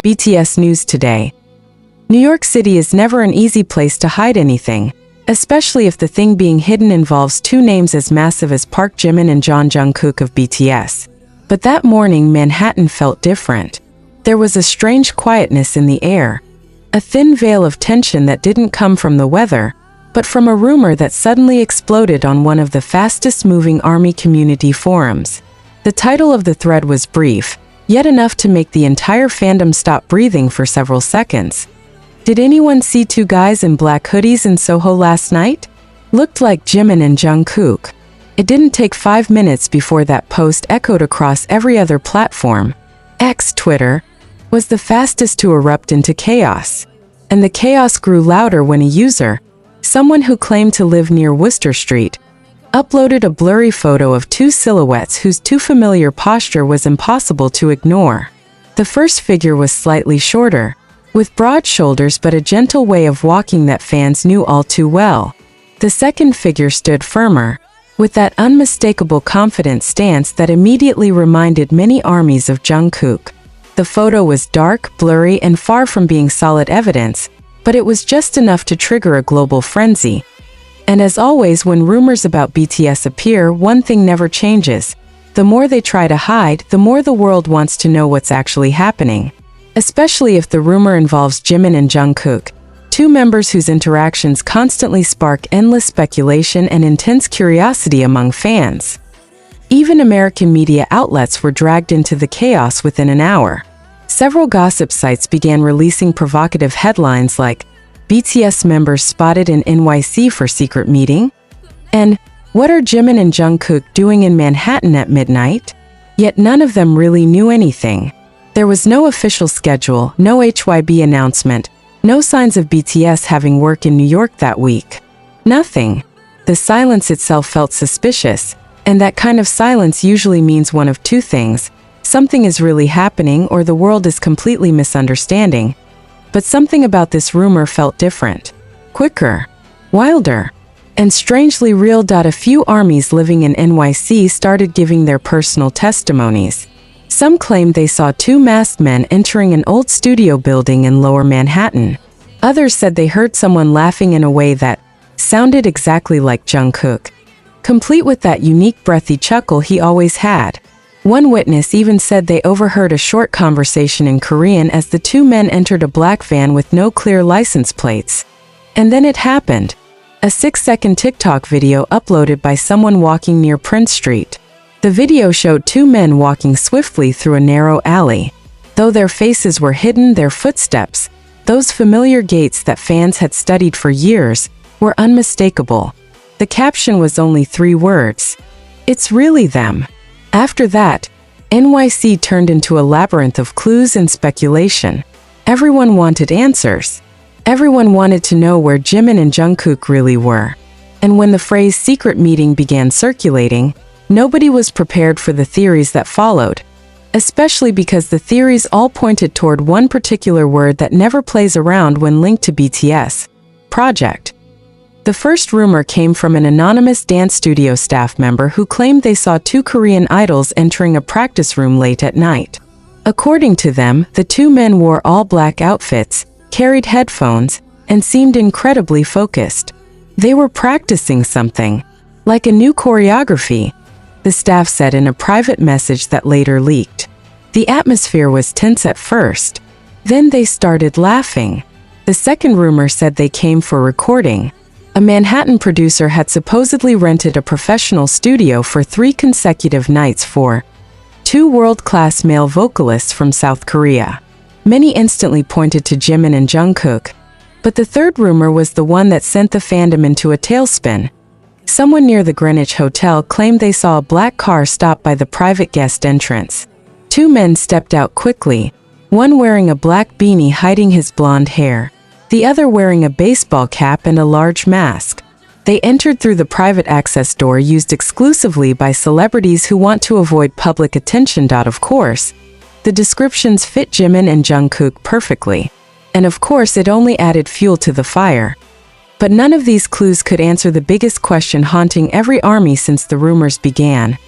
BTS News Today. New York City is never an easy place to hide anything, especially if the thing being hidden involves two names as massive as Park Jimin and Jungkook of BTS. But that morning, Manhattan felt different. There was a strange quietness in the air, a thin veil of tension that didn't come from the weather, but from a rumor that suddenly exploded on one of the fastest-moving ARMY community forums. The title of the thread was brief, yet enough to make the entire fandom stop breathing for several seconds. Did anyone see two guys in black hoodies in Soho last night? Looked like Jimin and Jungkook. It didn't take 5 minutes before that post echoed across every other platform. X, Twitter, was the fastest to erupt into chaos. And the chaos grew louder when a user, someone who claimed to live near Worcester Street, uploaded a blurry photo of two silhouettes whose too familiar posture was impossible to ignore. The first figure was slightly shorter, with broad shoulders but a gentle way of walking that fans knew all too well. The second figure stood firmer, with that unmistakable confident stance that immediately reminded many armies of Jungkook. The photo was dark, blurry, and far from being solid evidence, but it was just enough to trigger a global frenzy. And as always, when rumors about BTS appear, one thing never changes. The more they try to hide, the more the world wants to know what's actually happening. Especially if the rumor involves Jimin and Jungkook, two members whose interactions constantly spark endless speculation and intense curiosity among fans. Even American media outlets were dragged into the chaos within an hour. Several gossip sites began releasing provocative headlines like, BTS members spotted in NYC for secret meeting? And, what are Jimin and Jungkook doing in Manhattan at midnight? Yet none of them really knew anything. There was no official schedule, no HYB announcement, no signs of BTS having work in New York that week. Nothing. The silence itself felt suspicious, and that kind of silence usually means one of two things. Something is really happening or the world is completely misunderstanding. But something about this rumor felt different. Quicker. Wilder. And strangely real. A few armies living in NYC started giving their personal testimonies. Some claimed they saw two masked men entering an old studio building in Lower Manhattan. Others said they heard someone laughing in a way that sounded exactly like Jungkook, complete with that unique breathy chuckle he always had. One witness even said they overheard a short conversation in Korean as the two men entered a black van with no clear license plates. And then it happened. A 6-second TikTok video uploaded by someone walking near Prince Street. The video showed two men walking swiftly through a narrow alley. Though their faces were hidden, their footsteps, those familiar gaits that fans had studied for years, were unmistakable. The caption was only 3 words. It's really them. After that, NYC turned into a labyrinth of clues and speculation. Everyone wanted answers. Everyone wanted to know where Jimin and Jungkook really were. And when the phrase secret meeting began circulating, nobody was prepared for the theories that followed, especially because the theories all pointed toward one particular word that never plays around when linked to BTS: project. The first rumor came from an anonymous dance studio staff member who claimed they saw two Korean idols entering a practice room late at night. According to them, the two men wore all black outfits, carried headphones, and seemed incredibly focused. They were practicing something, like a new choreography, the staff said in a private message that later leaked. The atmosphere was tense at first. Then they started laughing. The second rumor said they came for recording. A Manhattan producer had supposedly rented a professional studio for 3 consecutive nights for 2 world-class male vocalists from South Korea. Many instantly pointed to Jimin and Jungkook. But the third rumor was the one that sent the fandom into a tailspin. Someone near the Greenwich Hotel claimed they saw a black car stop by the private guest entrance. 2 men stepped out quickly, one wearing a black beanie hiding his blonde hair, the other wearing a baseball cap and a large mask. They entered through the private access door used exclusively by celebrities who want to avoid public attention. Of course, the descriptions fit Jimin and Jungkook perfectly. And of course, it only added fuel to the fire. But none of these clues could answer the biggest question haunting every army since the rumors began.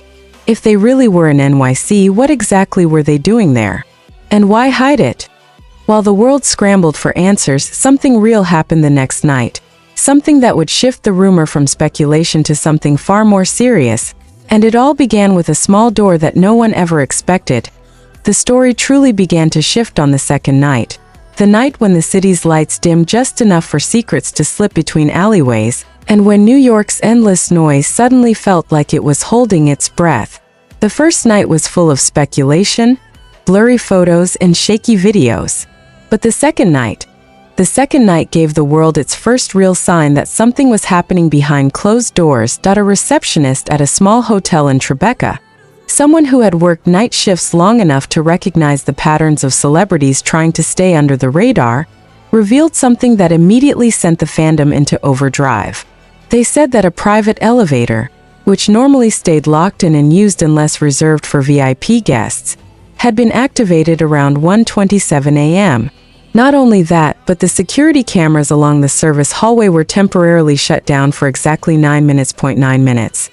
If they really were in NYC, what exactly were they doing there? And why hide it? While the world scrambled for answers, something real happened the next night. Something that would shift the rumor from speculation to something far more serious. And it all began with a small door that no one ever expected. The story truly began to shift on the second night. The night when the city's lights dimmed just enough for secrets to slip between alleyways, and when New York's endless noise suddenly felt like it was holding its breath. The first night was full of speculation, blurry photos, and shaky videos. But the second night gave the world its first real sign that something was happening behind closed doors. A receptionist at a small hotel in Tribeca, someone who had worked night shifts long enough to recognize the patterns of celebrities trying to stay under the radar, revealed something that immediately sent the fandom into overdrive. They said that a private elevator, which normally stayed locked in and used unless reserved for VIP guests, had been activated around 1:27 a.m. Not only that, but the security cameras along the service hallway were temporarily shut down for exactly 9 minutes.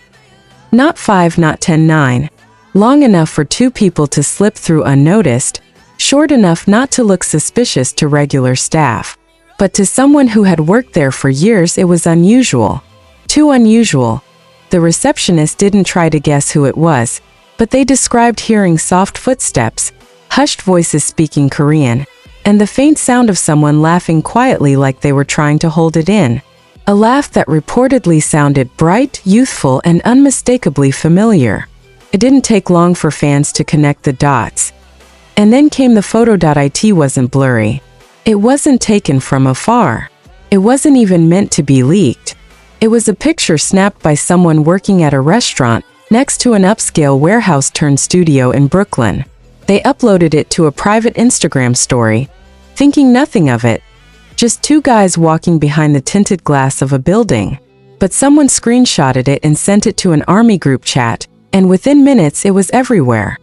Not 5, not 10, 9. Long enough for two people to slip through unnoticed, short enough not to look suspicious to regular staff. But to someone who had worked there for years, it was unusual. Too unusual. The receptionist didn't try to guess who it was, but they described hearing soft footsteps, hushed voices speaking Korean, and the faint sound of someone laughing quietly like they were trying to hold it in. A laugh that reportedly sounded bright, youthful, and unmistakably familiar. It didn't take long for fans to connect the dots. And then came the photo. It wasn't blurry. It wasn't taken from afar. It wasn't even meant to be leaked. It was a picture snapped by someone working at a restaurant next to an upscale warehouse-turned-studio in Brooklyn. They uploaded it to a private Instagram story, thinking nothing of it. Just two guys walking behind the tinted glass of a building. But someone screenshotted it and sent it to an army group chat, and within minutes it was everywhere.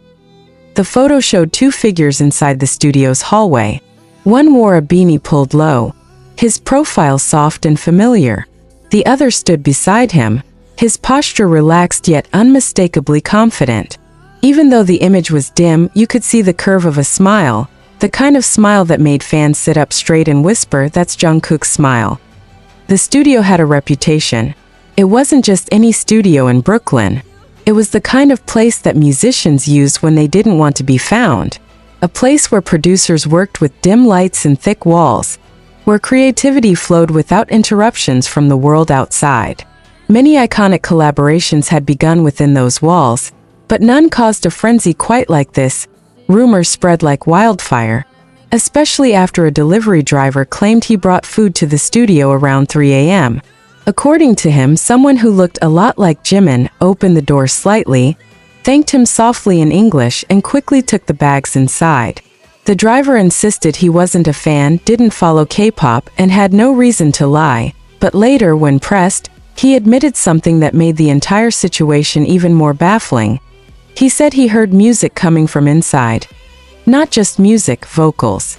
The photo showed two figures inside the studio's hallway. One wore a beanie pulled low, his profile soft and familiar. The other stood beside him, his posture relaxed yet unmistakably confident. Even though the image was dim, you could see the curve of a smile, the kind of smile that made fans sit up straight and whisper, "That's Jungkook's smile." The studio had a reputation. It wasn't just any studio in Brooklyn. It was the kind of place that musicians used when they didn't want to be found. A place where producers worked with dim lights and thick walls, where creativity flowed without interruptions from the world outside. Many iconic collaborations had begun within those walls, but none caused a frenzy quite like this. Rumors spread like wildfire, especially after a delivery driver claimed he brought food to the studio around 3 a.m. According to him, someone who looked a lot like Jimin opened the door slightly, thanked him softly in English, and quickly took the bags inside. The driver insisted he wasn't a fan, didn't follow K-pop, and had no reason to lie, but later, when pressed, he admitted something that made the entire situation even more baffling. He said he heard music coming from inside. Not just music, vocals.